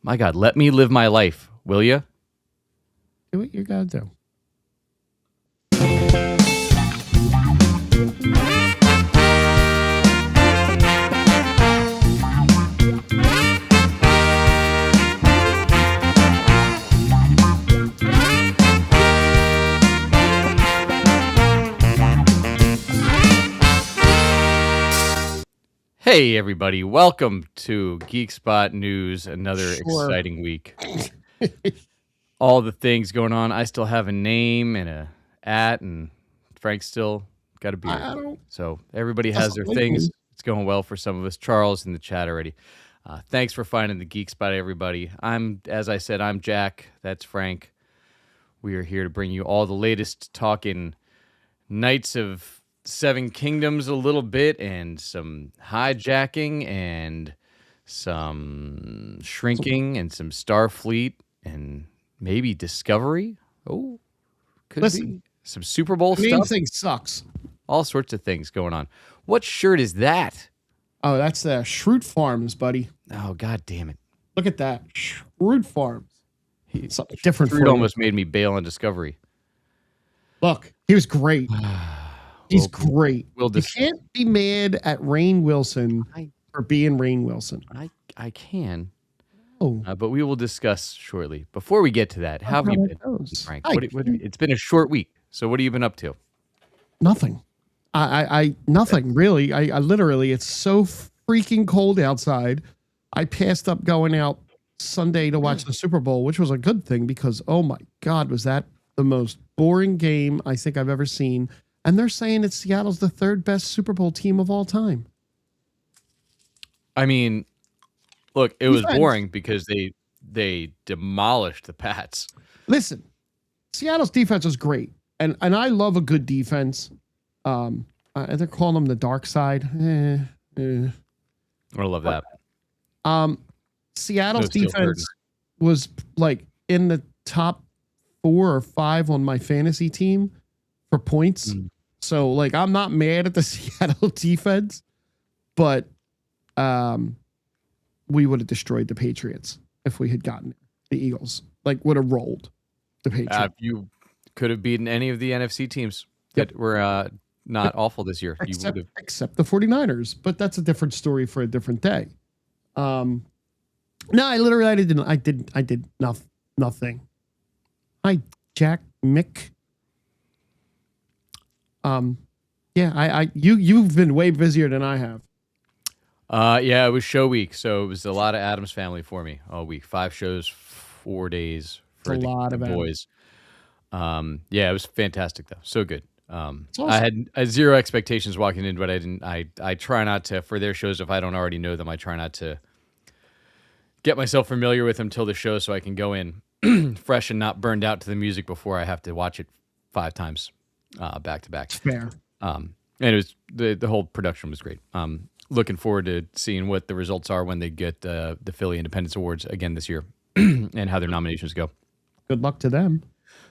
My God, let me live my life, will you? Do what you gotta do. Hey, everybody. Welcome to Geek Spot News, another exciting week. All the things going on. I still have a name and a and Frank's still got a beard. So everybody has their things. It's going well for some of us. Charles in the chat already. Thanks for finding the Geek Spot, everybody. As I said, I'm Jack. That's Frank. We are here to bring you all the latest talking Knights of Seven Kingdoms a little bit, and some hijacking, and some shrinking, and some Starfleet, and maybe Discovery. Oh, could be some Super Bowl stuff. Main thing sucks. All sorts of things going on. What shirt is that? Oh, that's Schrute Farms, buddy. Oh, God damn it! Look at that, Schrute Farms. Something different. Schrute almost made me bail on Discovery. Look, he was great. He's great. You can't be mad at Rainn Wilson for being Rainn Wilson. I can. But we will discuss shortly. Before we get to that, how have you been, Frank? It's been a short week. So what have you been up to? Nothing. Nothing really. I literally, it's so freaking cold outside. I passed up going out Sunday to watch the Super Bowl, which was a good thing because, oh my God, was that the most boring game I think I've ever seen. And they're saying that Seattle's the third best Super Bowl team of all time. I mean, look, it was boring because they demolished the Pats. Listen, Seattle's defense is great, and I love a good defense. They're calling them the dark side. I love that. Seattle's defense was like in the top 4 or 5 on my fantasy team for points. So like, I'm not mad at the Seattle defense, but we would have destroyed the Patriots if we had gotten it. The Eagles like would have rolled the Patriots. You could have beaten any of the NFC teams that were not awful this year. Except the 49ers, but that's a different story for a different day. No, I did nothing. Hi, Jack, Mick. You've been way busier than I have. Yeah, it was show week, so it was a lot of Addams Family for me all week. 5 shows, 4 days for the boys. Yeah, it was fantastic though. So good. Awesome. I had zero expectations walking in, but I try not to, for their shows, if I don't already know them, I try not to get myself familiar with them till the show so I can go in fresh and not burned out to the music before I have to watch it 5 times back to back. Fair. And it was the whole production was great. Looking forward to seeing what the results are when they get the Philly Independence Awards again this year and how their nominations go. Good luck to them.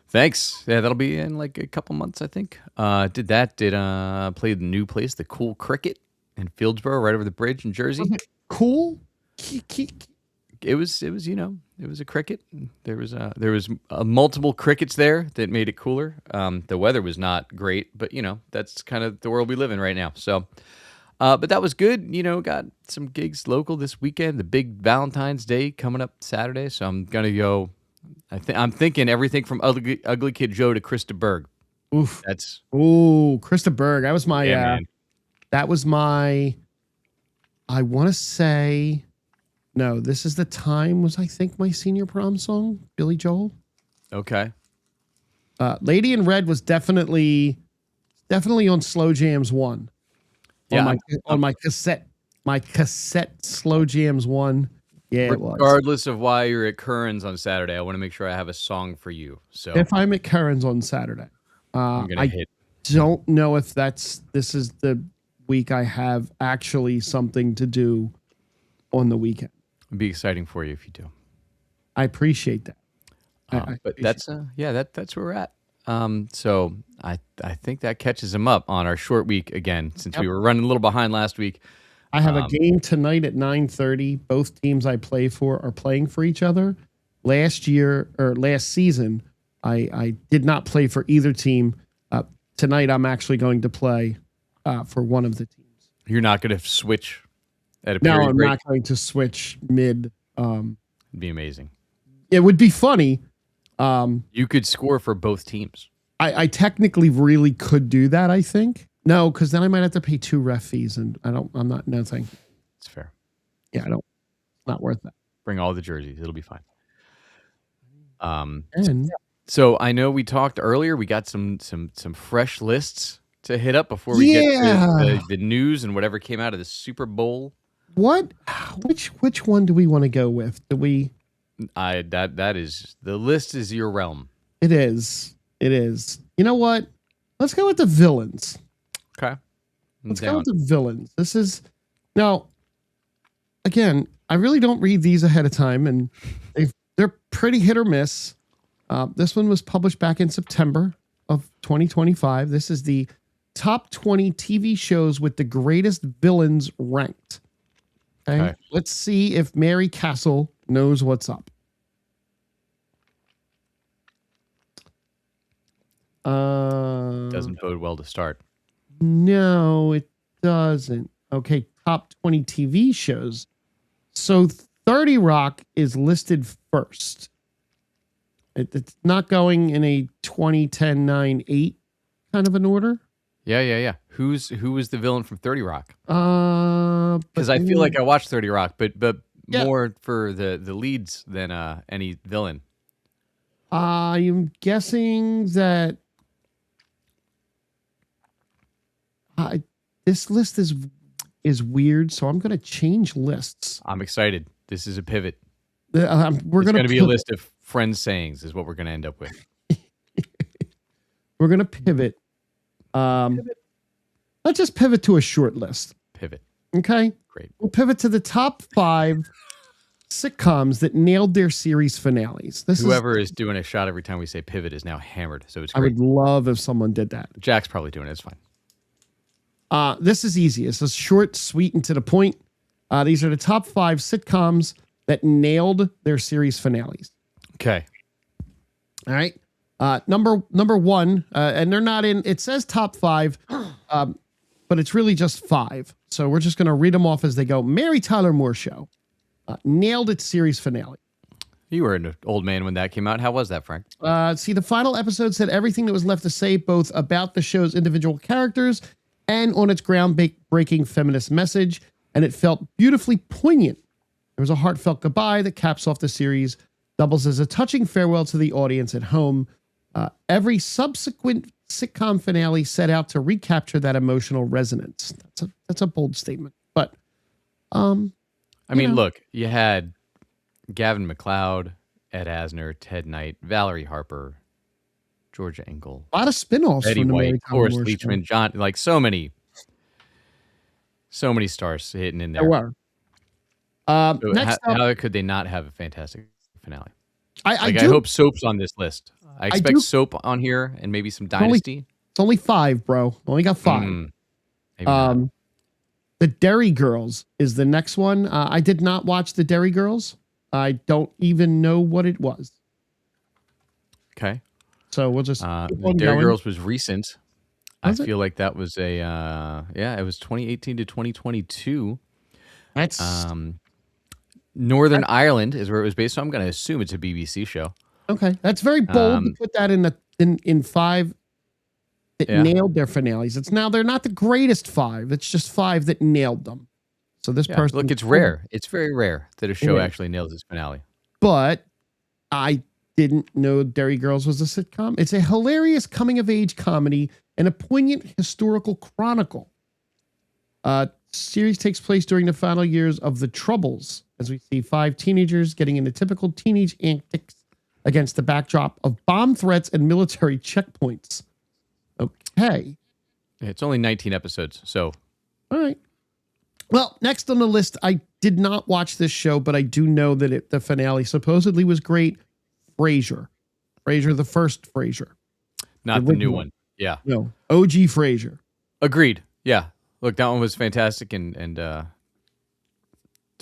Thanks. Yeah, that'll be in like a couple months, I think. Played the new place, the Cool Cricket in Fieldsboro, right over the bridge in Jersey. Cool? It was a cricket. There was multiple crickets there that made it cooler. The weather was not great, but that's kind of the world we live in right now. So, but that was good. Got some gigs local this weekend. The big Valentine's Day coming up Saturday, so I'm gonna go. I'm thinking everything from Ugly Kid Joe to Krista Berg. Oof, Krista Berg. That was my. That was my. I want to say. No, This Is the Time was, I think, my senior prom song, Billy Joel. Okay. Lady in Red was definitely on Slow Jams 1. Yeah. On my cassette Slow Jams 1. Yeah, regardless of why you're at Curran's on Saturday, I want to make sure I have a song for you. So if I'm at Curran's on Saturday, don't know if this is the week I have actually something to do on the weekend. It'd be exciting for you if you do. I appreciate that. But that's that's where we're at. So I think that catches him up on our short week again, since we were running a little behind last week. I have a game tonight at 9:30. Both teams I play for are playing for each other. Last season, I did not play for either team. Tonight, I'm actually going to play for one of the teams. You're not going to switch at a No, period I'm break? not going to switch mid. It'd be amazing. It would be funny. You could score for both teams. I technically really could do that, I think. No, because then I might have to pay 2 ref fees, and I'm not, no thing. It's fair. Yeah, it's not worth that. Bring all the jerseys. It'll be fine. And so I know we talked earlier. We got some fresh lists to hit up before we get to the news and whatever came out of the Super Bowl. What? Which one do we want to go with? Do we? That is, the list is your realm. It is. It is. You know what? Let's go with the villains. Okay. Let's go with the villains. This is now. Again, I really don't read these ahead of time, and they're pretty hit or miss. This one was published back in September of 2025. This is the top 20 TV shows with the greatest villains ranked. Okay. Let's see if Mary Castle knows what's up. Doesn't bode well to start. No, it doesn't. Okay, top 20 TV shows. So 30 Rock is listed first. It's not going in a 20, 10, 9, 8 kind of an order. Yeah. Who was the villain from 30 Rock? Because I feel like I watched 30 Rock, but yeah, more for the leads than any villain. I'm guessing that this list is weird, so I'm going to change lists. I'm excited. This is a pivot. We're going to be a list of friends sayings is what we're going to end up with. We're going to pivot. Let's just pivot to a short list. Pivot. Okay. Great. We'll pivot to the top 5 sitcoms that nailed their series finales. Whoever is doing a shot every time we say pivot is now hammered, so it's great. I would love if someone did that. Jack's probably doing it. It's fine. This is easy. It's just short, sweet, and to the point. These are the top 5 sitcoms that nailed their series finales. Okay. All right. Number 1, and they're not in. It says top 5, but it's really just 5. So we're just going to read them off as they go. Mary Tyler Moore Show nailed its series finale. You were an old man when that came out. How was that, Frank? See, the final episode said everything that was left to say, both about the show's individual characters and on its groundbreaking feminist message, and it felt beautifully poignant. There was a heartfelt goodbye that caps off the series, doubles as a touching farewell to the audience at home. Every subsequent sitcom finale set out to recapture that emotional resonance. That's a bold statement, but I mean, look, you had Gavin MacLeod, Ed Asner, Ted Knight, Valerie Harper, Georgia Engel, a lot of spinoffs. Eddie from the White, Horace Moore Leachman, Show. John, like so many stars hitting in there. There were. So Next up, how could they not have a fantastic finale? I hope Soap's on this list. I expect do. Soap on here and maybe some Dynasty. It's only 5, bro. Only got 5. Maybe not. The Derry Girls is the next one. I did not watch the Derry Girls. I don't even know what it was. Okay. So we'll just the Derry Girls was recent. I feel like that was it was 2018 to 2022. That's Northern Ireland is where it was based, so I'm going to assume it's a BBC show. okay. That's very bold to put that in 5 that nailed their finales. They're not the greatest 5. It's just 5 that nailed them. So this person, look, it's rare. It's very rare that a show actually nails its finale. But I didn't know Derry Girls was a sitcom. It's a hilarious coming-of-age comedy and a poignant historical chronicle. Series takes place during the final years of the Troubles, as we see 5 teenagers getting into typical teenage antics against the backdrop of bomb threats and military checkpoints. Okay. It's only 19 episodes, so. All right. Well, next on the list, I did not watch this show, but I do know that the finale supposedly was great. Frasier, the first Frasier. Not the new one. Yeah. No, OG Frasier. Agreed. Yeah. Look, that one was fantastic, and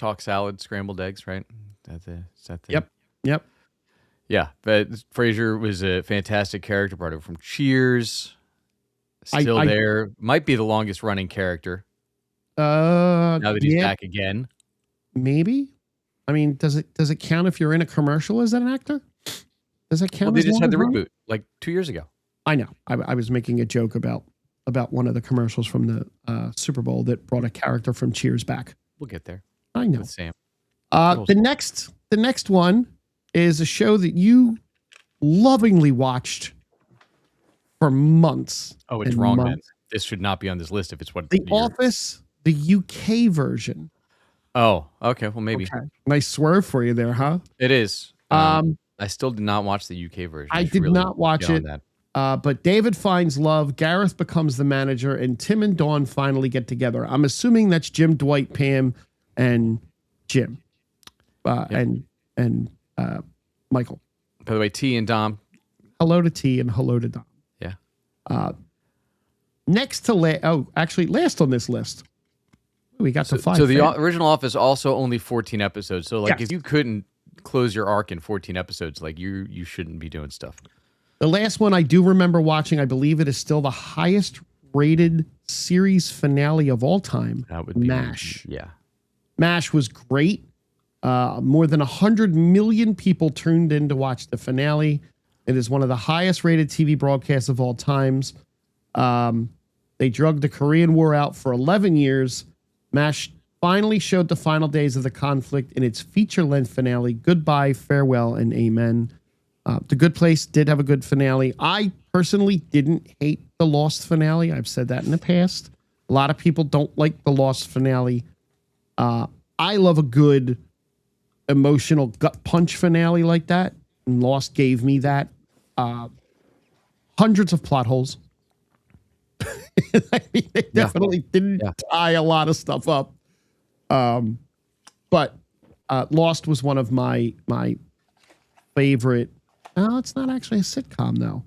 talk salad, scrambled eggs, right? Is that the Yep. Yeah, but Frasier was a fantastic character, brought over from Cheers. Still I there. Might be the longest running character now that he's yeah, back again. maybe. I mean, does it count if you're in a commercial as an actor? Does that Well, count they as just long had as the running? reboot like 2 years ago. I know. I was making a joke about one of the commercials from the Super Bowl that brought a character from Cheers back. We'll get there I know. with Sam. The next one is a show that you lovingly watched for months. Oh, it's and wrong, man. months. This should not be on this list if it's what The you're... Office, the UK version. Oh, okay. Well, maybe. Okay. Nice swerve for you there, huh? It is. I still did not watch the UK version. I should did really not watch get on it. that. But David finds love, Gareth becomes the manager, and Tim and Dawn finally get together. I'm assuming that's Jim, Dwight, Pam, and Jim, and Michael. By the way, T and Dom. Hello to T and hello to Dom. Yeah. Next to last on this list, we got to 5. So the original Office also only 14 episodes. So like, Yes. if you couldn't close your arc in 14 episodes, like you shouldn't be doing stuff. The last one I do remember watching, I believe it is still the highest rated series finale of all time. That would be MASH. Yeah. MASH was great. More than 100 million people tuned in to watch the finale. It is one of the highest rated TV broadcasts of all times. They drug the Korean War out for 11 years. MASH finally showed the final days of the conflict in its feature-length finale. Goodbye, farewell, and amen. The Good Place did have a good finale. I personally didn't hate the Lost finale. I've said that in the past. A lot of people don't like the Lost finale. I love a good emotional gut punch finale like that. And Lost gave me that. Hundreds of plot holes. I mean, they definitely didn't tie a lot of stuff up. But Lost was one of my favorite. It's not actually a sitcom though.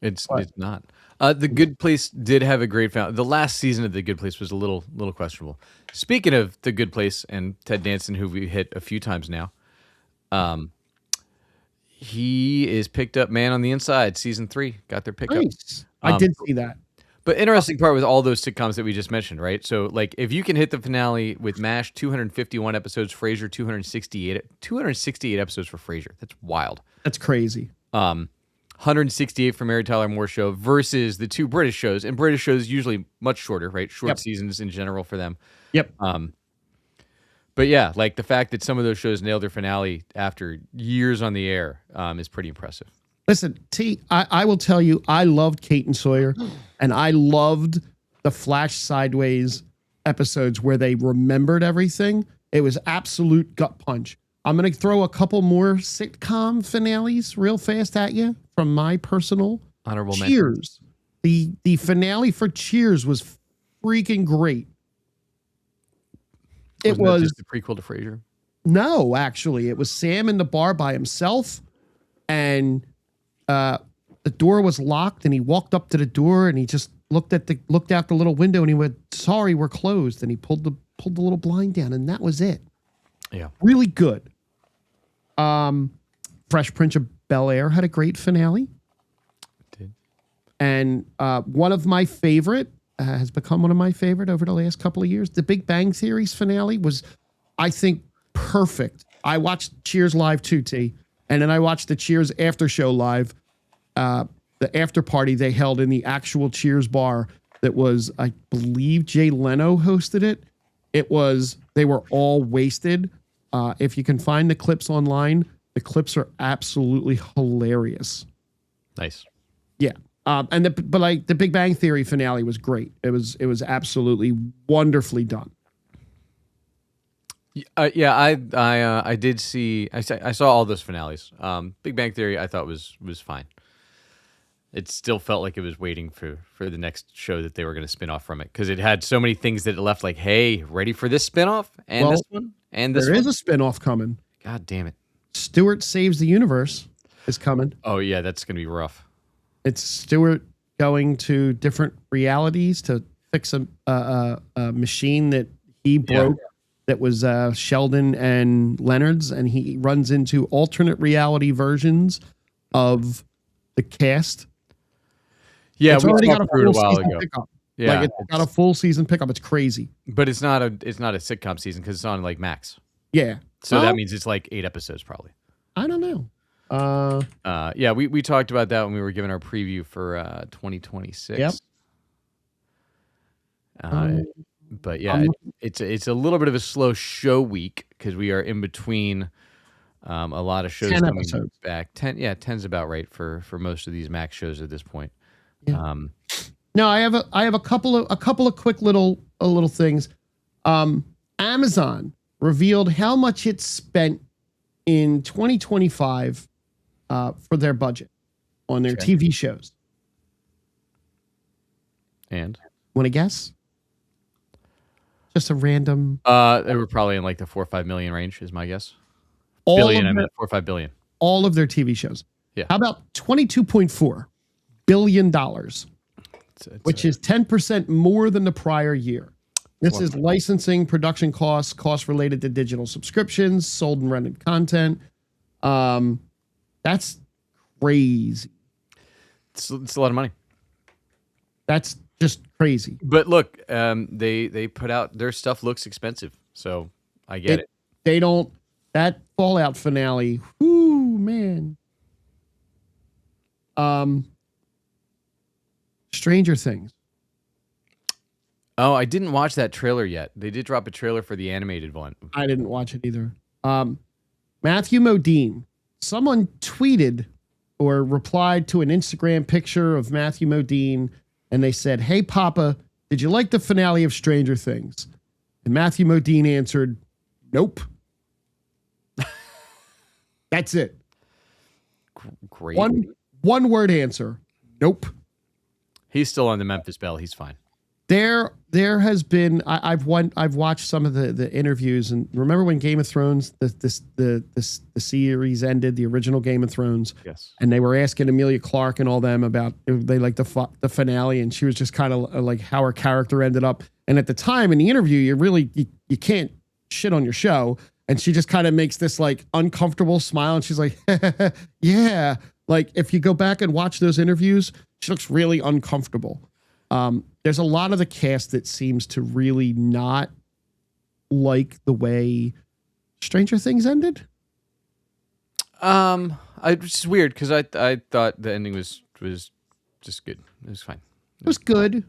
It's not. The Good Place did have a great finale. The last season of The Good Place was a little questionable. Speaking of The Good Place and Ted Danson, who we hit a few times now, he is picked up Man on the Inside, season 3. Got their pickup. Nice. I did see that. But interesting part with all those sitcoms that we just mentioned, right? So, like, if you can hit the finale with MASH, 251 episodes, Frasier, 268 episodes for Frasier. That's wild. That's crazy. 168 for Mary Tyler Moore Show versus the 2 British shows. And British shows usually much shorter, right? Short seasons in general for them. Yep. But yeah, like the fact that some of those shows nailed their finale after years on the air is pretty impressive. Listen, T, I will tell you, I loved Kate and Sawyer, and I loved the Flash Sideways episodes where they remembered everything. It was absolute gut punch. I'm going to throw a couple more sitcom finales real fast at you from my personal honorable Cheers. The finale for Cheers was freaking great. It was just the prequel to Frasier. No, actually, it was Sam in the bar by himself, and the door was locked, and he walked up to the door, and he just looked out the little window, and he went, "Sorry, we're closed," and he pulled the little blind down, and that was it. Yeah, really good. Fresh Prince of Bel-Air had a great finale. It did. And one of my favorite has become one of my favorite over the last couple of years. The Big Bang Theory's finale was, I think, perfect. I watched Cheers live too, T, and then I watched the Cheers after show live. The after party they held in the actual Cheers bar that was, I believe, Jay Leno hosted it. They were all wasted. If you can find the clips online, the clips are absolutely hilarious. Nice. Yeah. But the Big Bang Theory finale was great. It was absolutely wonderfully done. Yeah, I did see. I saw all those finales. Big Bang Theory, I thought was fine. It still felt like it was waiting for the next show that they were going to spin off from it, because it had so many things that it left like, hey, ready for this spinoff and this one and this one. There is a spinoff coming. God damn it! Stuart Saves the Universe is coming. Oh yeah, that's going to be rough. It's Stuart going to different realities to fix a machine that he broke that was Sheldon and Leonard's, and he runs into alternate reality versions of the cast. Yeah, it's we already got talked a through it a full while season ago. pickup. Yeah, Like it's got a full season pickup. It's crazy. But it's not a sitcom season because it's on like Max. Yeah. So that means it's like 8 episodes probably. I don't know. Yeah, we talked about that when we were giving our preview for 2026. Yep. But yeah, it's a little bit of a slow show week because we are in between a lot of shows 10 coming episodes. back. 10's about right for most of these Max shows at this point. Yeah. No, I have a couple of quick little things. Amazon revealed how much it spent in 2025 for their budget on their TV shows. And want to guess? Just a random. They were probably in like the 4 or 5 million range, is my guess. Billion, I meant 4 or 5 billion. All of their TV shows. Yeah. How about $22.4 billion, which is 10% more than the prior year. This is licensing, production costs related to digital subscriptions, sold and rented content. That's crazy. It's a lot of money. That's just crazy. But look, they put out their stuff looks expensive, so I get it. They don't. That Fallout finale. Whoo, man. Stranger Things. Oh, I didn't watch that trailer yet. They did drop a trailer for the animated one. I didn't watch it either. Matthew Modine. Someone tweeted or replied to an Instagram picture of Matthew Modine, and they said, "Hey, Papa, did you like the finale of Stranger Things?" And Matthew Modine answered, "Nope." That's it. Great. One word answer. Nope. He's still on the Memphis Belle. He's fine. There has been. I've watched some of the interviews, and remember when Game of Thrones the series ended, the original Game of Thrones. Yes. And they were asking Emilia Clarke and all them about they like the finale, and she was just kind of like how her character ended up. And at the time in the interview, you can't shit on your show, and she just kind of makes this like uncomfortable smile, and she's like, yeah. Like if you go back and watch those interviews, she looks really uncomfortable. There's a lot of the cast that seems to really not like the way Stranger Things ended. It's weird because I thought the ending was just good. It was fine. It was good.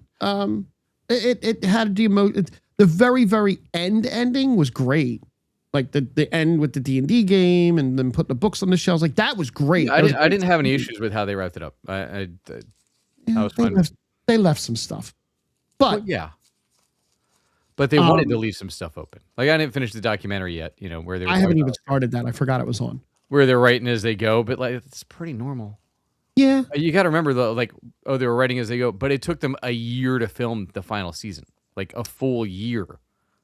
It had the very, very ending was great. Like the end with the D&D game and then putting the books on the shelves, like that was great. I didn't have any issues with how they wrapped it up. I was fine. They left some stuff, but but they wanted to leave some stuff open. Like I didn't finish the documentary yet. You know where they. I haven't even started that. I forgot it was on. Where they're writing as they go, but like it's pretty normal. Yeah, you got to remember though, like they were writing as they go, but it took them a year to film the final season, like a full year.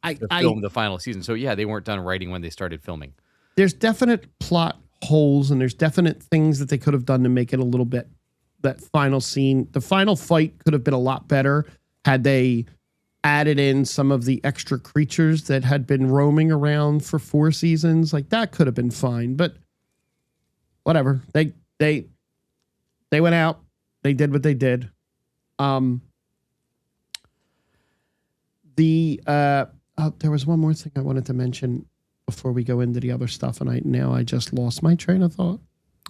To film the final season. So yeah, they weren't done writing when they started filming. There's definite plot holes and there's definite things that they could have done to make it a little bit, that final scene, the final fight could have been a lot better had they added in some of the extra creatures that had been roaming around for 4 seasons. Like that could have been fine, but whatever. They went out, they did what they did. There was one more thing I wanted to mention before we go into the other stuff, and I just lost my train of thought.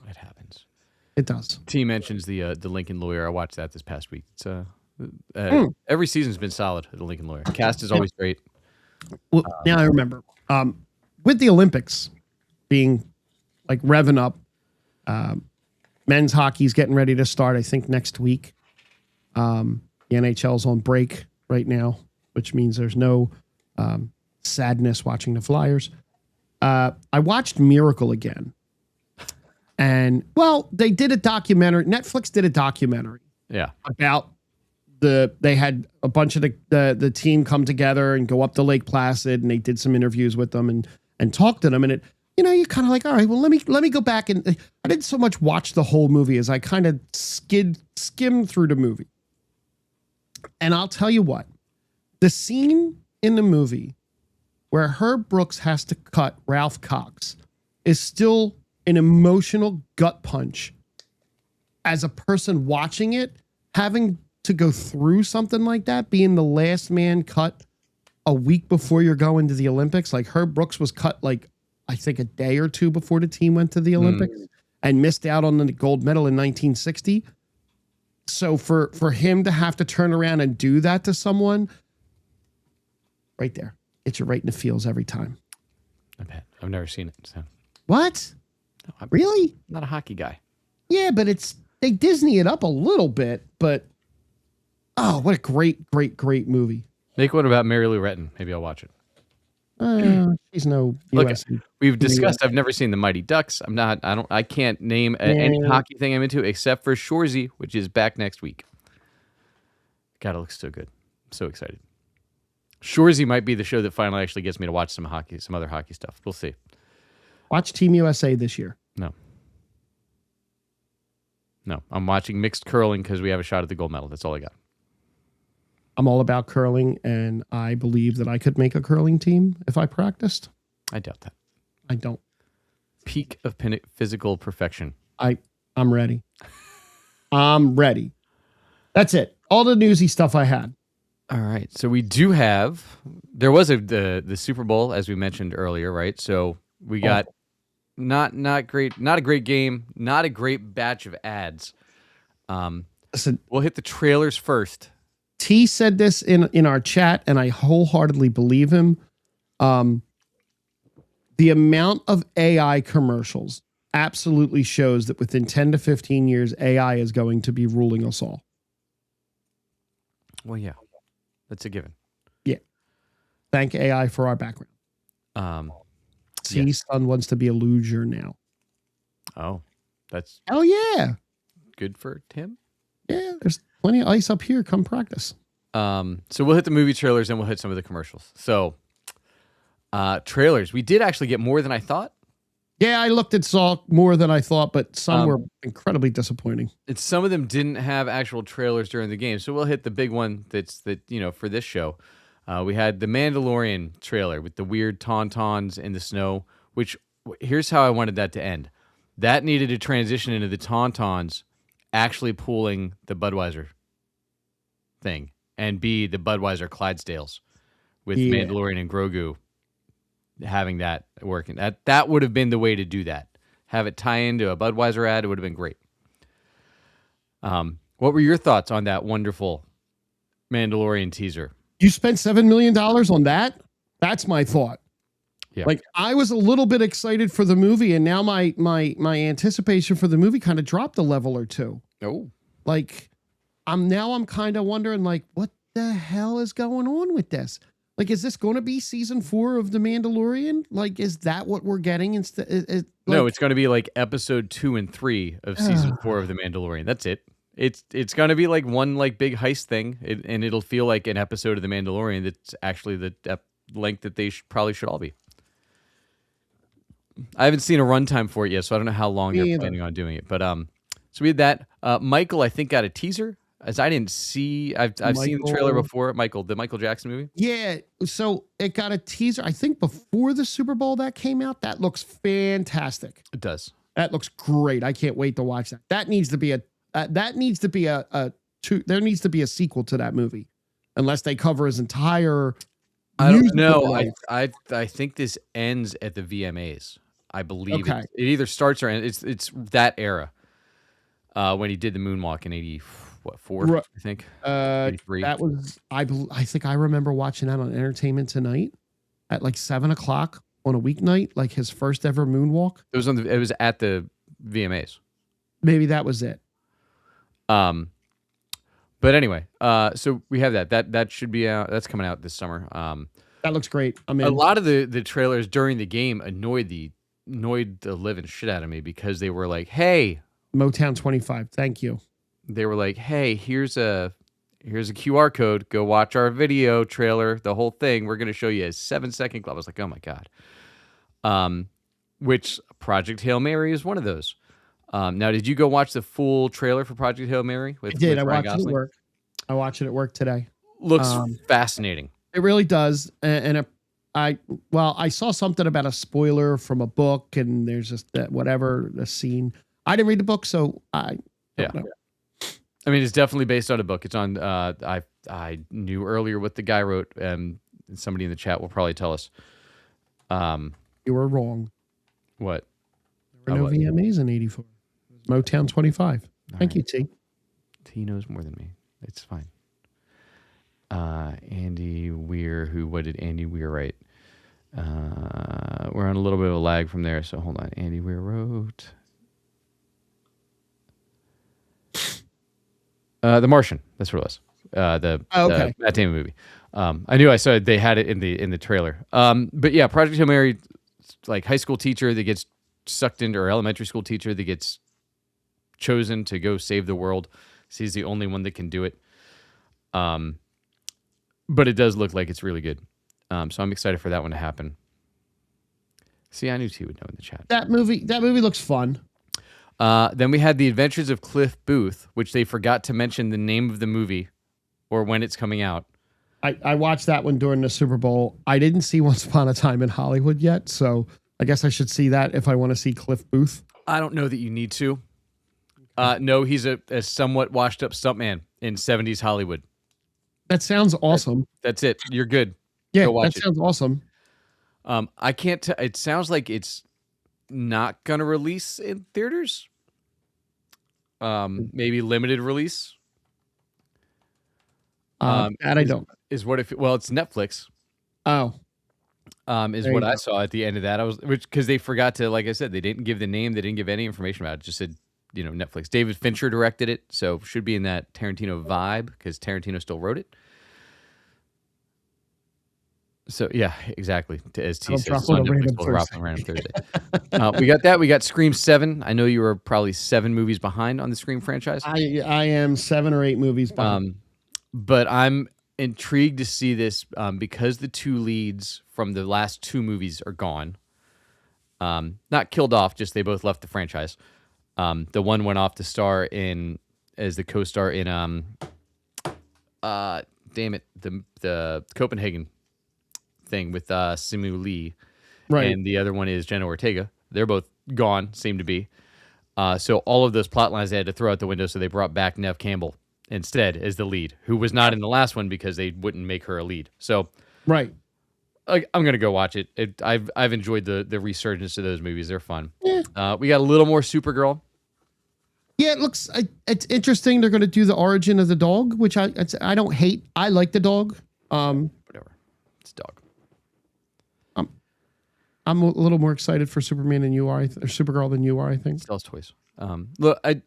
It happens. It does. T mentions the Lincoln Lawyer. I watched that this past week. It's every season's been solid at the Lincoln Lawyer. Cast is always great. Well, now I remember. With the Olympics being like revving up, men's hockey's getting ready to start. I think next week. The NHL's on break right now, which means there's no sadness watching the Flyers. I watched Miracle again. And, well, they did a documentary. Netflix did a documentary. Yeah. About they had a bunch of the team come together and go up to Lake Placid, and they did some interviews with them and talk to them. And you're kind of like, all right, well, let me go back. And I didn't so much watch the whole movie as I kind of skimmed through the movie. And I'll tell you what, the scene in the movie where Herb Brooks has to cut Ralph Cox is still an emotional gut punch as a person watching it, having to go through something like that, being the last man cut a week before you're going to the Olympics. Like Herb Brooks was cut like, I think a day or two before the team went to the Olympics and missed out on the gold medal in 1960. So for him to have to turn around and do that to someone right there, it's you right in the feels every time. I bet. I've never seen it. So. What? No, I'm really? Not a hockey guy. Yeah, but they Disney it up a little bit, but oh, what a great movie. Make one about Mary Lou Retton. Maybe I'll watch it. She's no Look, US. we've discussed. I've never seen the Mighty Ducks. I can't name any hockey thing I'm into except for Shoresy, which is back next week. God, it looks so good. I'm so excited. Shoresy might be the show that finally actually gets me to watch some other hockey stuff. We'll see. Watch Team USA this year. No, I'm watching mixed curling because we have a shot at the gold medal. That's all I got. I'm all about curling, and I believe that I could make a curling team if I practiced. I doubt that. I don't. Peak of physical perfection. I'm ready. I'm ready. That's it. All the newsy stuff I had. All right. So we do have. There was the Super Bowl, as we mentioned earlier, right? So we got not a great game, not a great batch of ads. Listen, we'll hit the trailers first. T said this in our chat, and I wholeheartedly believe him. The amount of AI commercials absolutely shows that within 10 to 15 years, AI is going to be ruling us all. Well, yeah, that's a given. Yeah. Thank AI for our background. T's son wants to be a loser now. Oh, that's hell yeah. Good for Tim. Yeah, there's plenty of ice up here. Come practice. So we'll hit the movie trailers and we'll hit some of the commercials. So trailers. We did actually get more than I thought. Yeah, I looked at saw more than I thought, but some were incredibly disappointing. And some of them didn't have actual trailers during the game. So we'll hit the big one for this show. We had the Mandalorian trailer with the weird tauntauns in the snow, which here's how I wanted that to end. That needed to transition into the tauntauns actually pulling the Budweiser thing and be the Budweiser Clydesdales with Mandalorian and Grogu having that working. That would have been the way to do that. Have it tie into a Budweiser ad. It would have been great. What were your thoughts on that wonderful Mandalorian teaser? You spent $7 million on that? That's my thought. Yeah. Like I was a little bit excited for the movie, and now my anticipation for the movie kind of dropped a level or two. Oh. Like I'm kind of wondering like what the hell is going on with this? Like, is this going to be season 4 of The Mandalorian? Like, is that what we're getting instead? No, it's going to be like episode 2 and 3 of season 4 of The Mandalorian. That's it. It's going to be like one like big heist thing, and it'll feel like an episode of The Mandalorian that's actually the length that they probably should all be. I haven't seen a runtime for it yet, so I don't know how long they're planning on doing it. But so we had that. Michael, I think, got a teaser. As I didn't see, I've seen the trailer before. The Michael Jackson movie. Yeah, so it got a teaser. I think before the Super Bowl that came out. That looks fantastic. It does. That looks great. I can't wait to watch that. That needs to be there needs to be a sequel to that movie, unless they cover his entire. I don't know. I think this ends at the VMAs. I believe okay. It either starts or ends. It's that era when he did the moonwalk in 84, I think. 83. That was I think I remember watching that on Entertainment Tonight at like 7:00 on a weeknight, like his first ever moonwalk. It was at the VMAs. Maybe that was it. But anyway, so we have that should be out. That's coming out this summer. That looks great. I mean, a lot of the trailers during the game annoyed the living shit out of me because they were like, "Hey, Motown 25, thank you." They were like, "Hey, here's a QR code. Go watch our video trailer. The whole thing. We're going to show you a 7-second clip." I was like, "Oh my god." Which Project Hail Mary is one of those. Now, did you go watch the full trailer for Project Hail Mary? I did. I watched it at work. I watched it at work today. Looks fascinating. It really does, and I saw something about a spoiler from a book, and there's just that whatever the scene. I didn't read the book, so I don't know. I mean, it's definitely based on a book. It's on. I knew earlier what the guy wrote, and somebody in the chat will probably tell us. You were wrong. What? There were no VMAs in '84. Motown 25. Thank you, T. T knows more than me. It's fine. Andy Weir. What did Andy Weir write? We're on a little bit of a lag from there, so hold on. Andy Weir wrote The Martian. That's what it was. The Matt Damon movie. I knew I saw it. They had it in the trailer. But yeah, Project Hail Mary, like high school teacher that gets sucked into, or elementary school teacher that gets chosen to go save the world. He's the only one that can do it. But it does look like it's really good. So I'm excited for that one to happen. See, I knew T would know in the chat. That movie looks fun. Then we had The Adventures of Cliff Booth, which they forgot to mention the name of the movie or when it's coming out. I watched that one during the Super Bowl. I didn't see Once Upon a Time in Hollywood yet, so I guess I should see that if I want to see Cliff Booth. I don't know that you need to. No, he's a somewhat washed up stuntman in 70s Hollywood. That sounds awesome. That's it. You're good. Yeah, that sounds awesome. I can't tell. It sounds like it's not going to release in theaters. Maybe limited release. That I don't. Well, it's Netflix. Oh. Is what I saw at the end of that. Because they forgot to, like I said, they didn't give the name. They didn't give any information about it. It just said, Netflix. David Fincher directed it, so should be in that Tarantino vibe because Tarantino still wrote it. So yeah, exactly. As T says, on Netflix, we'll drop on Random Thursday. We got that. We got Scream 7. I know you were probably 7 movies behind on the Scream franchise. I am 7 or 8 movies behind. But I'm intrigued to see this because the 2 leads from the last 2 movies are gone. Not killed off, just they both left the franchise. The one went off to star as the co-star in the Copenhagen thing with Simu Lee, right? And the other one is Jenna Ortega. They're both gone, seem to be. So all of those plot lines they had to throw out the window. So they brought back Neve Campbell instead as the lead, who was not in the last one because they wouldn't make her a lead. So right, I'm gonna go watch it. I've enjoyed the resurgence of those movies. They're fun. Yeah. We got a little more Supergirl. Yeah, it's interesting. They're going to do the origin of the dog, which I don't hate. I like the dog. Whatever, it's a dog. I'm a little more excited for Superman than you are, or Supergirl than you are. I think. Sells toys. Look, I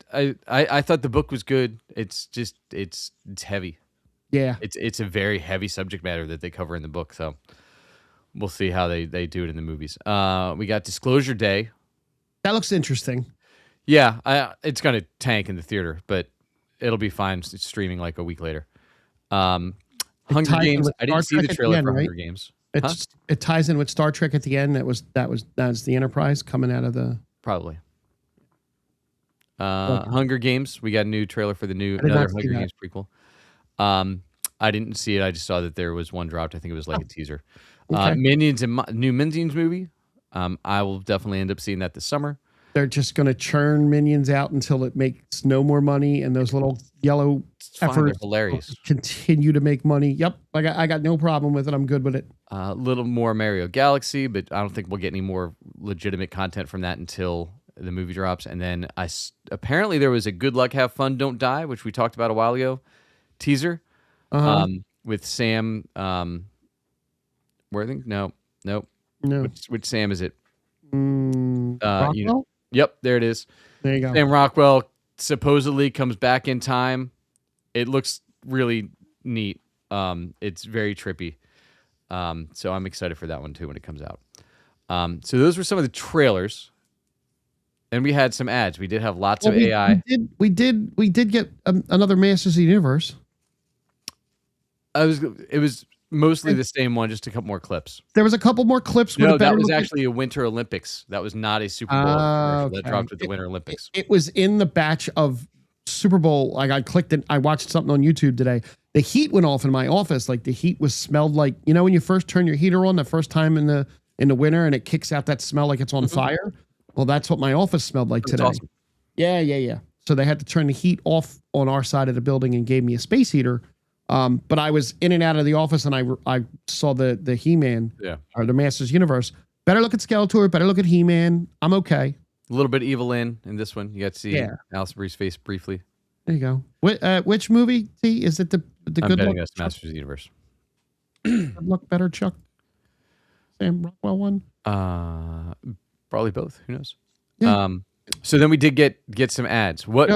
thought the book was good. It's just it's heavy. Yeah, it's a very heavy subject matter that they cover in the book. So we'll see how they do it in the movies. We got Disclosure Day. That looks interesting. Yeah, it's going to tank in the theater, but it'll be fine. It's streaming like a week later. Hunger Games. I didn't see the trailer for Hunger Games. It ties in with Star Trek at the end. That's the Enterprise coming out of the probably. Hunger Games. We got a new trailer for another Hunger Games prequel. I didn't see it. I just saw that there was one dropped. I think it was like a teaser. Okay. Minions and new Minions movie. I will definitely end up seeing that this summer. They're just going to churn Minions out until it makes no more money, and those little yellow efforts hilarious continue to make money. Yep, I got no problem with it. I'm good with it. A little more Mario Galaxy, but I don't think we'll get any more legitimate content from that until the movie drops. And then apparently there was a Good Luck, Have Fun, Don't Die, which we talked about a while ago, teaser with Sam. Worthing? No. Which Sam is it? Rockwell? Yep, there it is. There you go. Sam Rockwell supposedly comes back in time. It looks really neat. It's very trippy. So I'm excited for that one too when it comes out. So those were some of the trailers. And we had some ads. We did have lots of AI. We did get another Masters of the Universe. It was mostly the same one, just a couple more clips. There was a couple more clips. No, that was actually a Winter Olympics. That was not a Super Bowl commercial. Okay. That dropped with the Winter Olympics. It was in the batch of Super Bowl. Like I clicked it. I watched something on YouTube today. the heat went off in my office. Like the heat was smelled like, you know, when you first turn your heater on the first time in the winter and it kicks out that smell like it's on fire. Well, that's what my office smelled like today. Awesome. Yeah. So they had to turn the heat off on our side of the building and gave me a space heater. But I was in and out of the office and I saw the He-Man or the Masters Universe. Better look at Skeletor. Better look at He-Man. I'm okay. A little bit evil in this one. You got to see Alice Brie's face briefly. There you go. Which movie? T? Is it the I'm Good betting Luck? us Masters of the Universe. Good Luck, Better Chuck? Sam Rockwell one? Probably both. Who knows? Yeah. So then we did get some ads. What?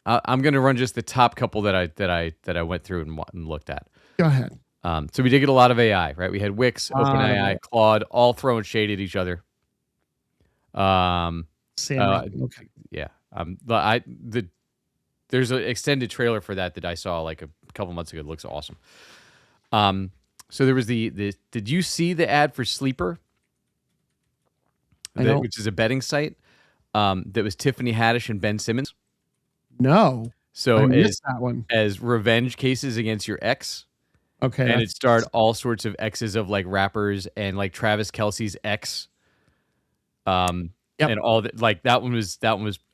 I'm going to run just the top couple that I went through and looked at. Go ahead. So we did get a lot of AI, right? We had Wix, OpenAI, Claude, all throwing shade at each other. Okay. Yeah. There's an extended trailer for that I saw like a couple months ago. It looks awesome. So there was the did you see the ad for Sleeper? Which is a betting site. That was Tiffany Haddish and Ben Simmons. No. So I missed that one. As revenge cases against your ex. Okay. And it starred all sorts of exes of like rappers and like Travis Kelce's ex. And all that, like that one was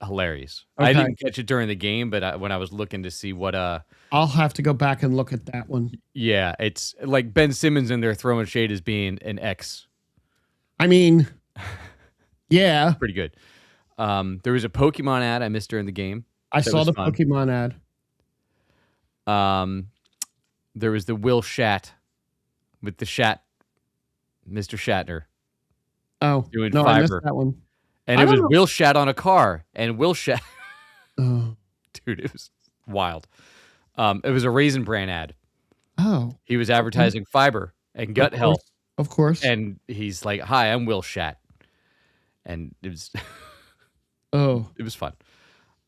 hilarious. Okay. I didn't catch it during the game, but when I was looking to see what I'll have to go back and look at that one. Yeah, it's like Ben Simmons in there throwing shade as being an ex. I mean, yeah, pretty good. There was a Pokemon ad I missed during the game. I saw the fun. Pokemon ad. There was the Will Shat with the Mr. Shatner. Oh, doing no, Fiverr. I missed that one. And it was Will Shat on a car, and Will Shat. Oh, dude, it was wild. It was a Raisin Bran ad. Oh, he was advertising fiber and gut health, of course. And he's like, "Hi, I'm Will Shat," and it was. It was fun.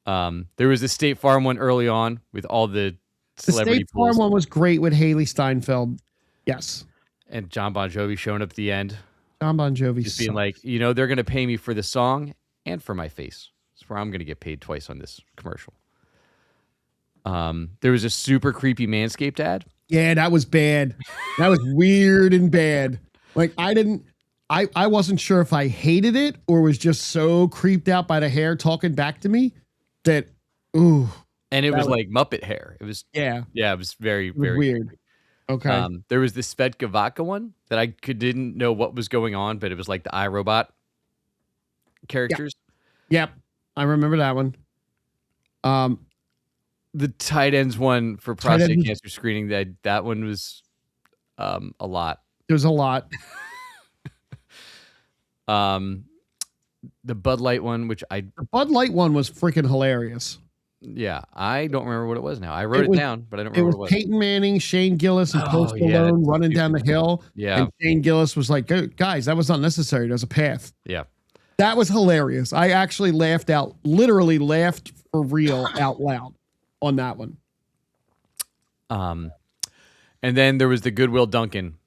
There was the State Farm one early on with all the celebrity. The State Farm one was great with Haley Steinfeld. Yes. And John Bon Jovi showing up at the end. John Bon Jovi just being like, they're going to pay me for the song and for my face. That's where I'm going to get paid twice on this commercial. There was a super creepy Manscaped ad. Yeah, that was bad. That was weird and bad. Like I wasn't sure if I hated it or was just so creeped out by the hair talking back to me that, ooh. And it was like Muppet hair. It was, yeah, it was very, very weird. Creepy. Okay. There was the Svetka Vodka one that I didn't know what was going on, but it was like the iRobot characters. Yep. I remember that one. The tight ends one for prostate cancer screening, that one was a lot. There was a lot. The Bud Light one, the Bud Light one was freaking hilarious. Yeah, I don't remember what it was now. I wrote it down, but I don't remember what it was. Peyton Manning, Shane Gillis, and Post Malone running down the hill. Yeah. And Shane Gillis was like, guys, that was unnecessary. There's a path. Yeah. That was hilarious. I actually literally laughed for real out loud on that one. And then there was the Goodwill Duncan,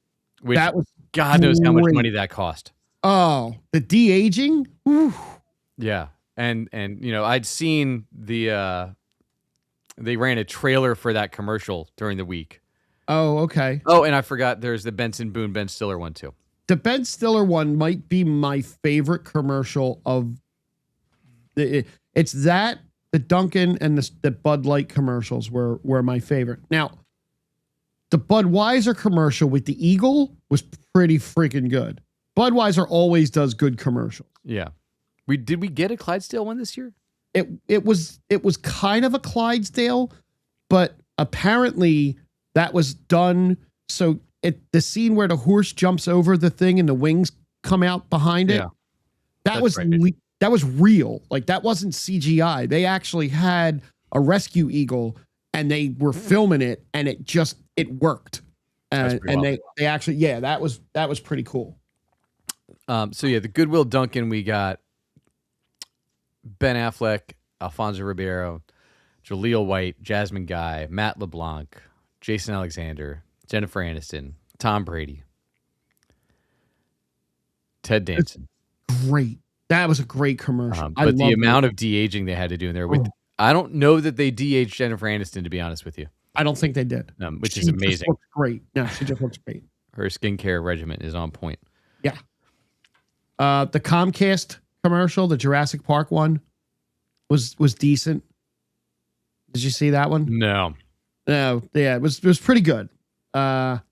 which that was God knows how much money that cost. Oh, the de-aging? Whew. Yeah. And I'd seen they ran a trailer for that commercial during the week. Oh, okay. Oh, and I forgot there's the Benson Boone, Ben Stiller one too. The Ben Stiller one might be my favorite commercial of it's that, the Dunkin' and the Bud Light commercials were my favorite. Now, the Budweiser commercial with the eagle was pretty freaking good. Budweiser always does good commercials. Yeah. Did we get a Clydesdale one this year? It was kind of a Clydesdale, but apparently that was done so the scene where the horse jumps over the thing and the wings come out behind it. Yeah. That was real. Like that wasn't CGI. They actually had a rescue eagle and they were filming it and it worked. And they actually that was pretty cool. The Goodwill Duncan, we got Ben Affleck, Alfonso Ribeiro, Jaleel White, Jasmine Guy, Matt LeBlanc, Jason Alexander, Jennifer Aniston, Tom Brady, Ted Danson. Great. That was a great commercial. But the amount of de-aging they had to do in there I don't know that they de-aged Jennifer Aniston, to be honest with you. I don't think they did. Which She is just amazing. looks great. Yeah, she just looks great. Her skincare regimen is on point. Yeah. The Comcast commercial, the Jurassic Park one, was decent. Did you see that one? No. No. Yeah, it was pretty good. What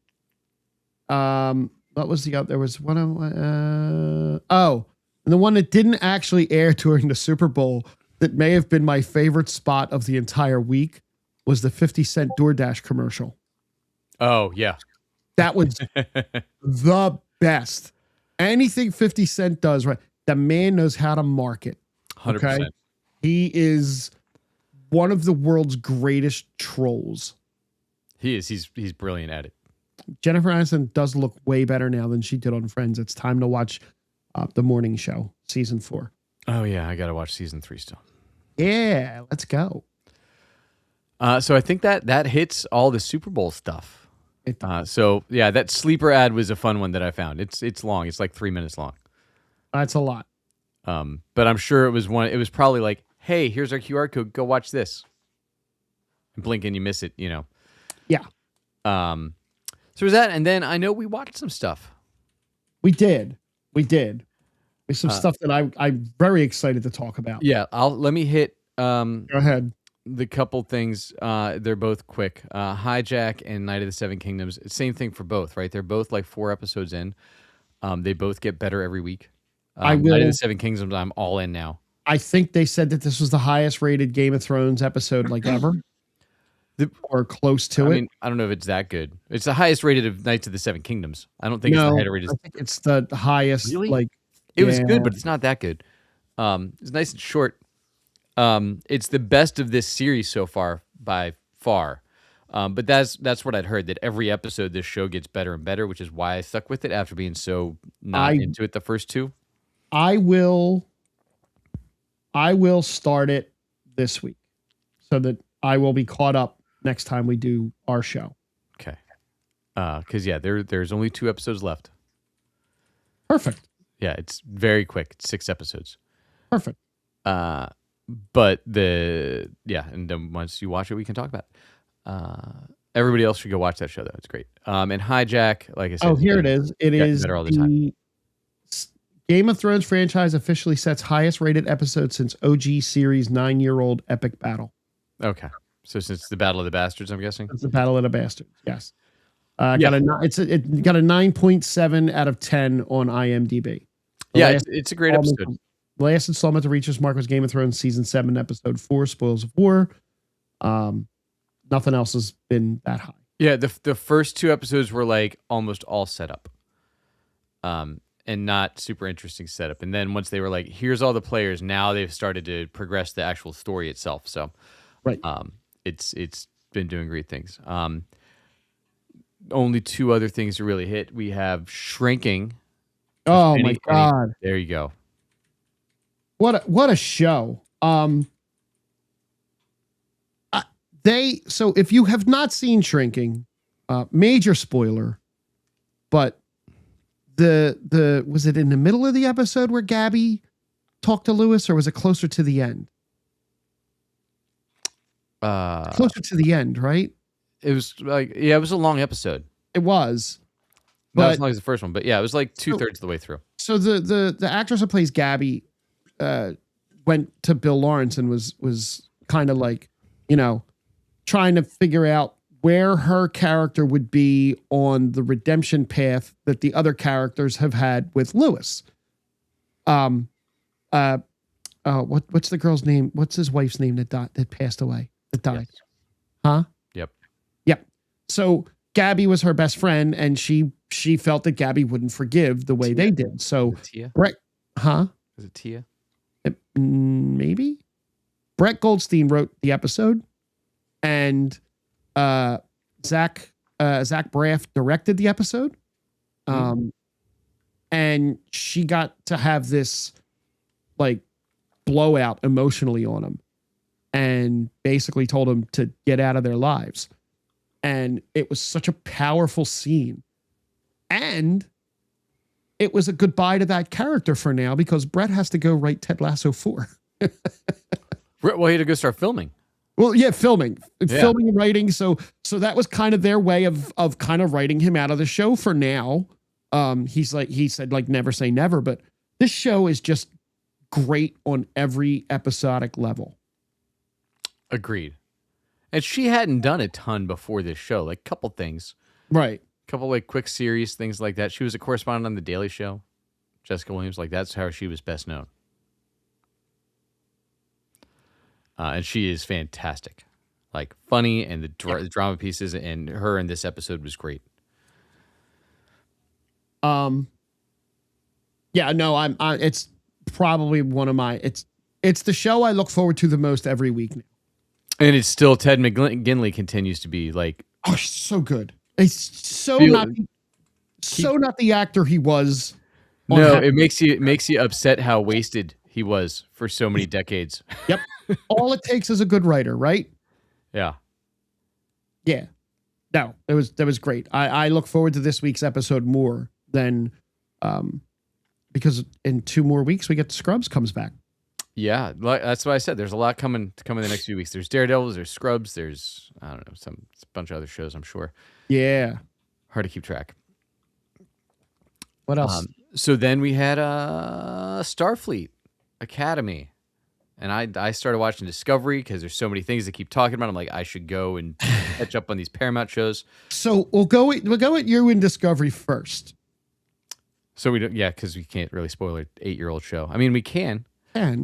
was the other? There was one of and the one that didn't actually air during the Super Bowl that may have been my favorite spot of the entire week was the 50 Cent DoorDash commercial. Oh, yeah. That was the best. Anything 50 Cent does, right? The man knows how to market. 100%. Okay? He is one of the world's greatest trolls. He is. He's brilliant at it. Jennifer Aniston does look way better now than she did on Friends. It's time to watch The Morning Show, season 4. Oh, yeah. I got to watch season 3 still. Yeah, let's go. So I think that hits all the Super Bowl stuff. So yeah, that sleeper ad was a fun one that I found. It's long. It's like 3 minutes long. That's a lot. But I'm sure it was one. It was probably like, hey, here's our QR code. Go watch this. And blink and you miss it. You know. Yeah. So was that, and then I know we watched some stuff. We did. There's some stuff that I'm very excited to talk about. Yeah. Let me hit. Go ahead. The couple things, they're both quick. Hijack and Night of the Seven Kingdoms, same thing for both, right? They're both like 4 episodes in. They both get better every week. Night of the Seven Kingdoms, I'm all in now. I think they said that this was the highest rated Game of Thrones episode like ever. Or close to it. I mean, I don't know if it's that good. It's the highest rated of Knights of the Seven Kingdoms. I don't think it's the highest rated. I think it's the highest. Really? Like it was good, but it's not that good. It's nice and short. It's the best of this series so far by far. But that's what I'd heard, that every episode this show gets better and better, which is why I stuck with it after being so not into it the first 2. I will start it this week so that I will be caught up next time we do our show. Okay. Because yeah, there's only 2 episodes left. Perfect. Yeah, it's very quick. It's 6 episodes. Perfect. But and then once you watch it, we can talk about it. Everybody else should go watch that show though. It's great. And Hijack, like I said. Oh, here it is. It is better all the time. Game of Thrones franchise officially sets highest rated episode since OG series 9-year-old epic battle. Okay. So since the Battle of the Bastards, I'm guessing? It's the Battle of the Bastards, yes. It got a 9.7 out of 10 on IMDb. It's a great episode. The last installment to reach this mark was Game of Thrones Season 7, Episode 4, Spoils of War. Nothing else has been that high. Yeah, the first 2 episodes were like almost all set up. And not super interesting setup. And then once they were like, here's all the players, now they've started to progress the actual story itself. So right. It's been doing great things. Only 2 other things to really hit. We have Shrinking. Oh my God. There you go. What a show. So if you have not seen Shrinking, major spoiler, but was it in the middle of the episode where Gabby talked to Lewis, or was it closer to the end? Closer to the end, right? It was like, it was a long episode. It was. Not as long as the first one, but yeah, it was like 2/3 of the way through. So the actress who plays Gabby went to Bill Lawrence and was kind of like, trying to figure out where her character would be on the redemption path that the other characters have had with Lewis. What's the girl's name? What's his wife's name that passed away? That died. Yes. Huh? Yep. So Gabby was her best friend, and she felt that Gabby wouldn't forgive the way they did. So Tia? Brett, huh? Is it Tia? Maybe. Brett Goldstein wrote the episode, and Zach Braff directed the episode. And she got to have this like blowout emotionally on him, and basically told him to get out of their lives. And it was such a powerful scene. And it was a goodbye to that character for now, because Brett has to go write Ted Lasso 4. Well, he had to go start filming. Well, yeah, filming Yeah. and writing. So that was kind of their way of kind of writing him out of the show for now. He said like never say never, but this show is just great on every episodic level. Agreed. And she hadn't done a ton before this show, like a couple things. Right. A couple like quick series, things like that. She was a correspondent on The Daily Show. Jessica Williams, like that's how she was best known. And she is fantastic. Like funny, and the drama pieces, and her in this episode was great. Yeah, no, it's probably one of my, it's the show I look forward to the most every week now. And it's still Ted McGinley continues to be like, oh, so good. It's so not the actor he was. No, it makes you upset how wasted he was for so many decades. Yep. All it takes is a good writer, right? Yeah. Yeah. No, that was great. I look forward to this week's episode more than because in 2 more weeks we get Scrubs comes back. Yeah, that's what I said. There's a lot coming the next few weeks. There's Daredevils, there's Scrubs, there's I don't know, a bunch of other shows, I'm sure. Yeah. Hard to keep track. What else? So then we had Starfleet Academy. And I started watching Discovery because there's so many things they keep talking about. I'm like, I should go and catch up on these Paramount shows. So we'll go at you in Discovery first. So we don't, yeah, because we can't really spoil an 8-year-old show. I mean, we can. Yeah.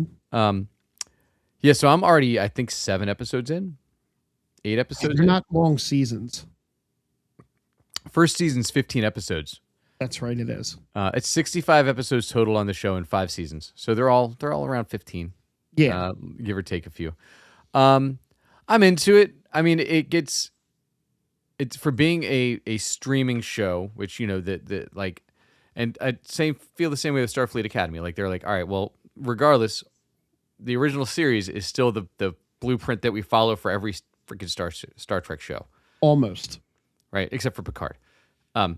So I'm already, I think, 7 episodes in, 8 episodes. They're not long seasons. First season's 15 episodes. That's right. It is. It's 65 episodes total on the show in 5 seasons. So they're all around 15. Yeah. Give or take a few. I'm into it. I mean, it's for being a streaming show, which, you know, the like, and I feel the same way with Starfleet Academy. Like, they're like, all right, well, regardless, the original series is still the blueprint that we follow for every freaking Star Trek show. Almost. Right. Except for Picard. But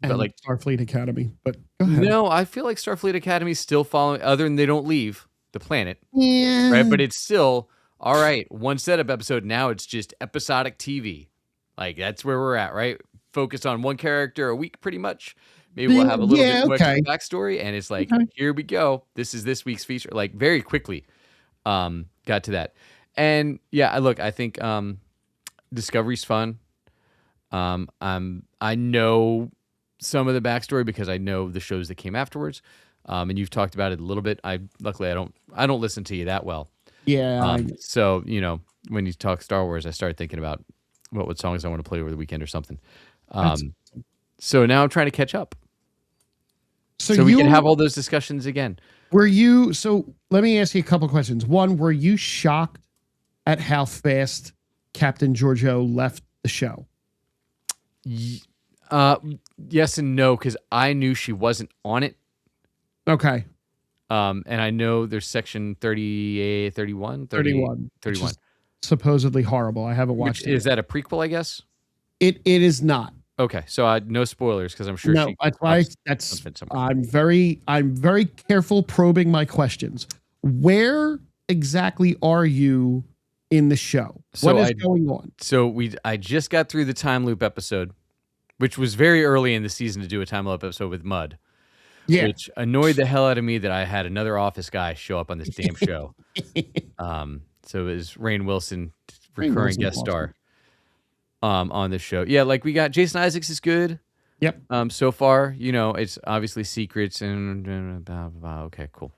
like Starfleet Academy, but go ahead. No, I feel like Starfleet Academy is still following, other than they don't leave the planet. Yeah. Right. But it's still, all right, one setup episode. Now it's just episodic TV. Like, that's where we're at, right? Focus on one character a week, pretty much. Maybe we'll have a little bit more backstory. And it's like, here we go. This is this week's feature. Like, very quickly got to that. And yeah, I think Discovery's fun. I know some of the backstory because I know the shows that came afterwards. And you've talked about it a little bit. Luckily I don't listen to you that well. Yeah. So, you know, when you talk Star Wars, I start thinking about what songs I want to play over the weekend or something. So now I'm trying to catch up. So we can have all those discussions again. So let me ask you a couple questions. One, were you shocked at how fast Captain Georgiou left the show? Yes and no, because I knew she wasn't on it. Okay. And I know there's section 38, 31. Supposedly horrible. I haven't watched it. Is that a prequel, I guess? It is not. Okay, so no spoilers because I'm sure. No, that's why I'm very careful probing my questions. Where exactly are you in the show? What is going on? So I just got through the time loop episode, which was very early in the season to do a time loop episode with Mud. Yeah. Which annoyed the hell out of me that I had another Office guy show up on this damn show. So it was Rainn Wilson, recurring guest star. On this show. Yeah, like we got Jason Isaacs is good. Yep. So far, you know, it's obviously secrets and blah, blah, blah. Okay, cool.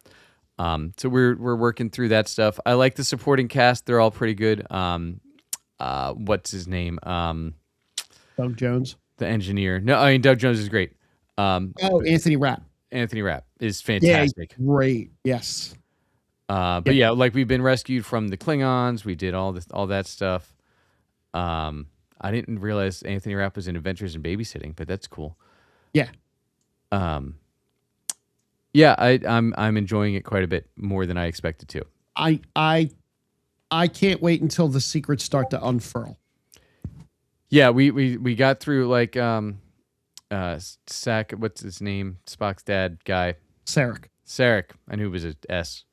So we're working through that stuff. I like the supporting cast. They're all pretty good. What's his name? Doug Jones. The engineer. No, I mean Doug Jones is great. Anthony Rapp. Anthony Rapp is fantastic. Yeah, great. Yes. But yeah, like we've been rescued from the Klingons. We did all that stuff. I didn't realize Anthony Rapp was in Adventures in Babysitting, but that's cool. Yeah. Yeah, I'm enjoying it quite a bit more than I expected to. I can't wait until the secrets start to unfurl. Yeah, we got through like Sack, what's his name? Spock's dad guy. Sarek. I knew it was a S.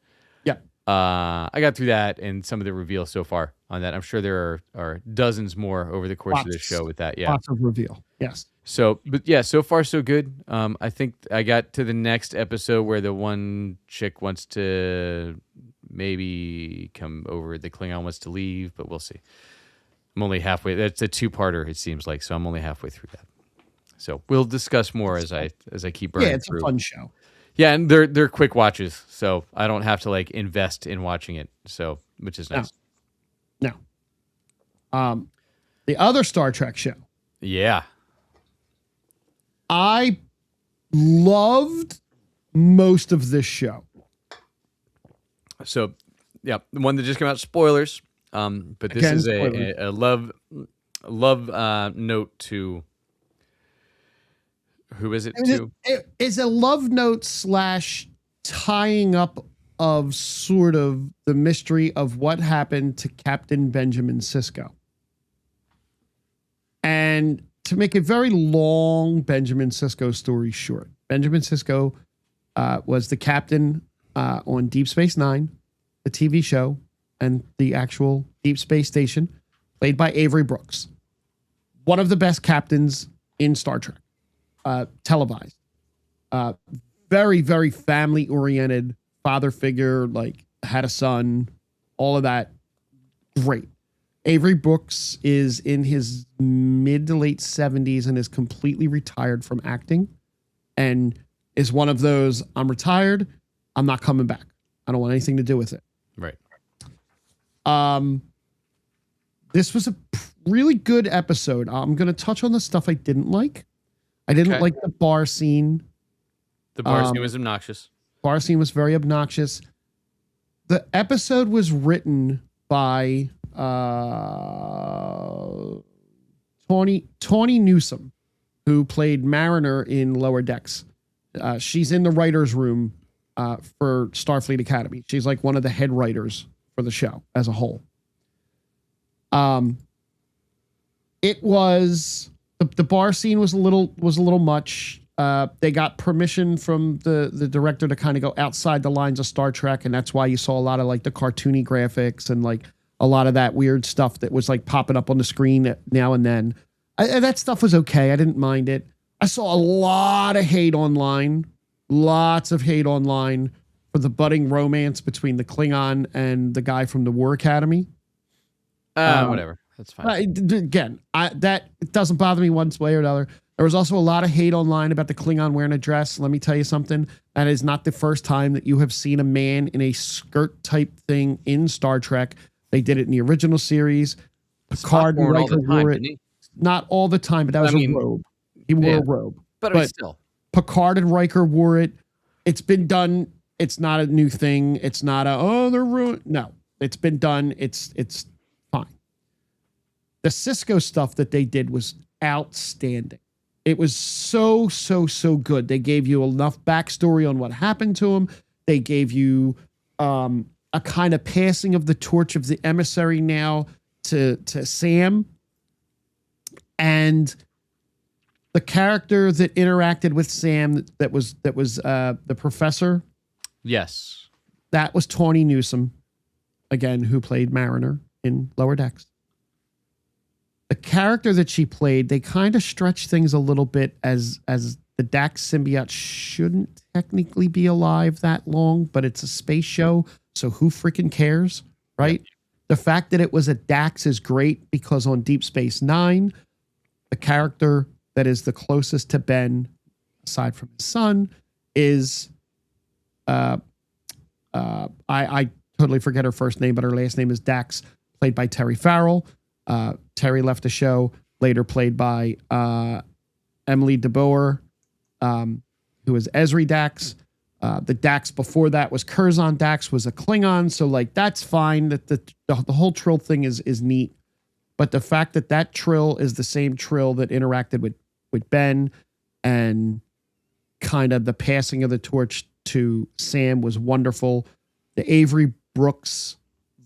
Yeah. I got through that and some of the reveals so far on that. I'm sure there are dozens more over the course of this show with that. Yeah. Lots of reveal. Yes. So, but yeah, so far so good. I think I got to the next episode where the one chick wants to maybe come over. The Klingon wants to leave, but we'll see. I'm only halfway. That's a 2-parter, it seems like. So I'm only halfway through that. So we'll discuss more as I keep burning through. Yeah, it's a fun show. Yeah, and they're quick watches, so I don't have to like invest in watching it. So, which is nice. No. The other Star Trek show. Yeah. I loved most of this show. So, yeah, the one that just came out, spoilers. But this Again, is a love note to, who is it to? It is a love note / tying up of sort of the mystery of what happened to Captain Benjamin Sisko. And to make a very long Benjamin Sisko story short, Benjamin Sisko was the captain on Deep Space Nine, the TV show, and the actual Deep Space Station, played by Avery Brooks. One of the best captains in Star Trek, televised. Very, very family-oriented, father figure, like had a son, all of that. Great. Avery Brooks is in his mid to late 70s and is completely retired from acting and is one of those, I'm retired, I'm not coming back. I don't want anything to do with it. Right. This was a really good episode. I'm going to touch on the stuff I didn't like. I didn't like the bar scene. The bar scene was obnoxious. Bar scene was very obnoxious. The episode was written by Tawny Newsome, who played Mariner in Lower Decks. She's in the writer's room for Starfleet Academy. She's like one of the head writers for the show as a whole. It was the bar scene was a little much. They got permission from the director to kind of go outside the lines of Star Trek, and that's why you saw a lot of like the cartoony graphics and like a lot of that weird stuff that was like popping up on the screen now and then. That stuff was okay. I didn't mind it. I saw a lot of hate online, lots of hate online for the budding romance between the Klingon and the guy from the War Academy. Whatever. That's fine. Again, that it doesn't bother me one way or another. There was also a lot of hate online about the Klingon wearing a dress. Let me tell you something. That is not the first time that you have seen a man in a skirt type thing in Star Trek. They did it in the original series. Picard and Riker wore it. Not all the time, but that was a robe. He wore a robe. But still. Picard and Riker wore it. It's been done. It's not a new thing. It's not they're ruined. No, it's been done. It's fine. The Cisco stuff that they did was outstanding. It was so good. They gave you enough backstory on what happened to him. They gave you a kind of passing of the torch of the emissary now to Sam. And the character that interacted with Sam that was the professor. Yes. That was Tawny Newsome, again, who played Mariner in Lower Decks. The character that she played, they kind of stretched things a little bit as the Dax symbiote shouldn't technically be alive that long, but it's a space show, so who freaking cares, right? Yep. The fact that it was a Dax is great because on Deep Space Nine, the character that is the closest to Ben, aside from his son, is I totally forget her first name, but her last name is Dax, played by Terry Farrell. Terry left the show, later played by Emily DeBoer, who is Ezri Dax. The Dax before that was Curzon Dax, was a Klingon, so like that's fine. That the whole Trill thing is neat, but the fact that Trill is the same Trill that interacted with Ben, and kind of the passing of the torch to Sam was wonderful. The Avery Brooks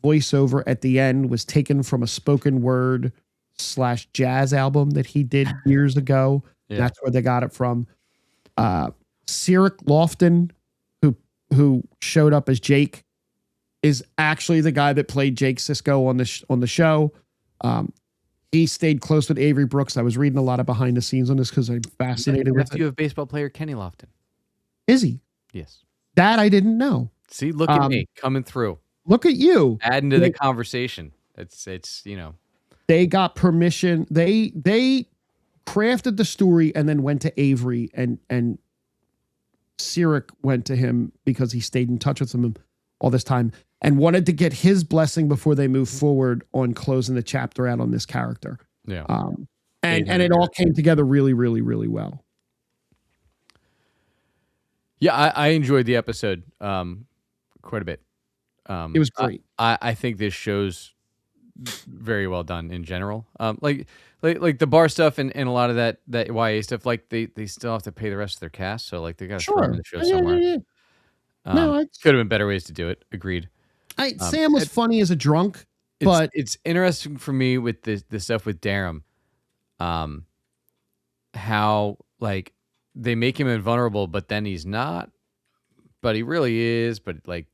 voiceover at the end was taken from a spoken word / jazz album that he did years ago. Yeah. That's where they got it from. Cyric Lofton, who showed up as Jake, is actually the guy that played Jake Sisko on the show. He stayed close with Avery Brooks. I was reading a lot of behind the scenes on this because I'm fascinated with it. Nephew of baseball player Kenny Lofton. Is he? Yes. That I didn't know. See, look at me coming through. Look at you. Adding to the conversation. It's They got permission. They crafted the story and then went to Avery and Cyric went to him because he stayed in touch with him all this time and wanted to get his blessing before they move forward on closing the chapter out on this character. Yeah. And it all came together really, really, really well. Yeah, I enjoyed the episode quite a bit. It was great. I think this show's very well done in general. Like the bar stuff and a lot of that YA stuff, like they still have to pay the rest of their cast, so like they got to throw them in the show somewhere. Yeah. Could have been better ways to do it. Agreed. Sam was funny as a drunk, but it's interesting for me with the stuff with Darum, how like they make him invulnerable, but then he's not, but he really is. But like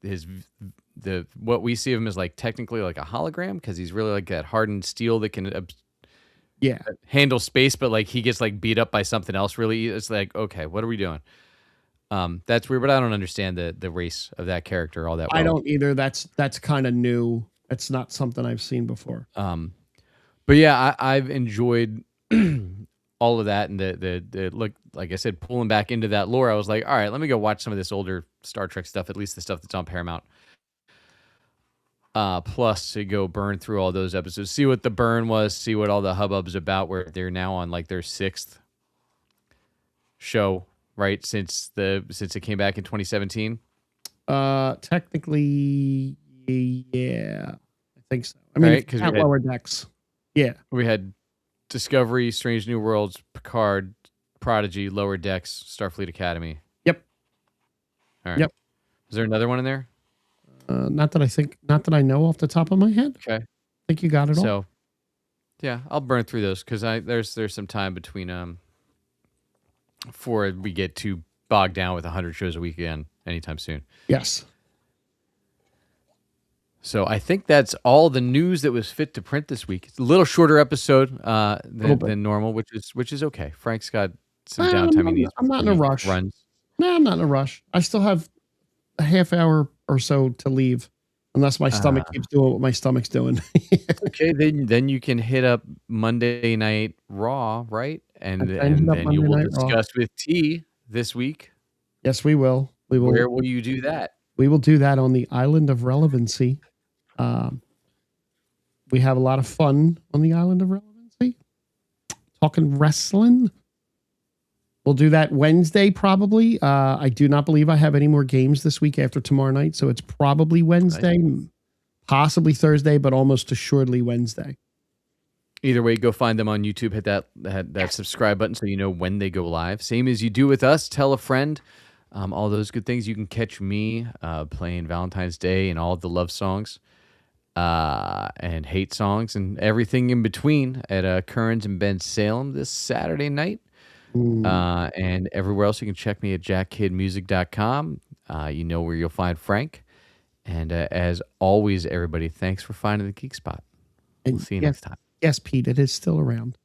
what we see of him is like technically like a hologram because he's really like that hardened steel that can handle space, but like he gets like beat up by something else. Really, it's like, okay, what are we doing? That's weird, but I don't understand the race of that character all that well. I don't either. That's kind of new. It's not something I've seen before. But yeah, I've enjoyed all of that and the look, like I said, pulling back into that lore. I was like, all right, let me go watch some of this older Star Trek stuff, at least the stuff that's on Paramount. Plus to go burn through all those episodes, see what the burn was, see what all the hubbub's about, where they're now on like their 6th show, right? Since it came back in 2017. Technically, yeah, I think so. I mean, because right? Lower Decks. Yeah. We had Discovery, Strange New Worlds, Picard, Prodigy, Lower Decks, Starfleet Academy. Yep. All right. Yep. Is there another one in there? Not that I know off the top of my head. Okay. I think you got it all. So, yeah, I'll burn through those because there's some time between before we get too bogged down with 100 shows a week again anytime soon. Yes. So I think that's all the news that was fit to print this week. It's a little shorter episode than normal, which is okay. Frank's got some downtime he needs. I'm not in a rush. No, I'm not in a rush. I still have a half hour or so to leave, unless my stomach keeps doing what my stomach's doing. Okay, then you can hit up Monday Night Raw, right? And then you will discuss with T this week. Yes, we will. We will. Where will you do that? We will do that on the Island of Relevancy. We have a lot of fun on the Island of Relevancy. Talking wrestling. We'll do that Wednesday, probably. I do not believe I have any more games this week after tomorrow night, so it's probably Wednesday, possibly Thursday, but almost assuredly Wednesday. Either way, go find them on YouTube. Hit that subscribe button so you know when they go live. Same as you do with us. Tell a friend. All those good things. You can catch me playing Valentine's Day and all of the love songs and hate songs and everything in between at Curran's in Ben Salem this Saturday night. And everywhere else, you can check me at jackkidmusic.com. You know where you'll find Frank. And as always, everybody, thanks for finding the Geek Spot. We'll see you next time. Yes, Pete, it is still around.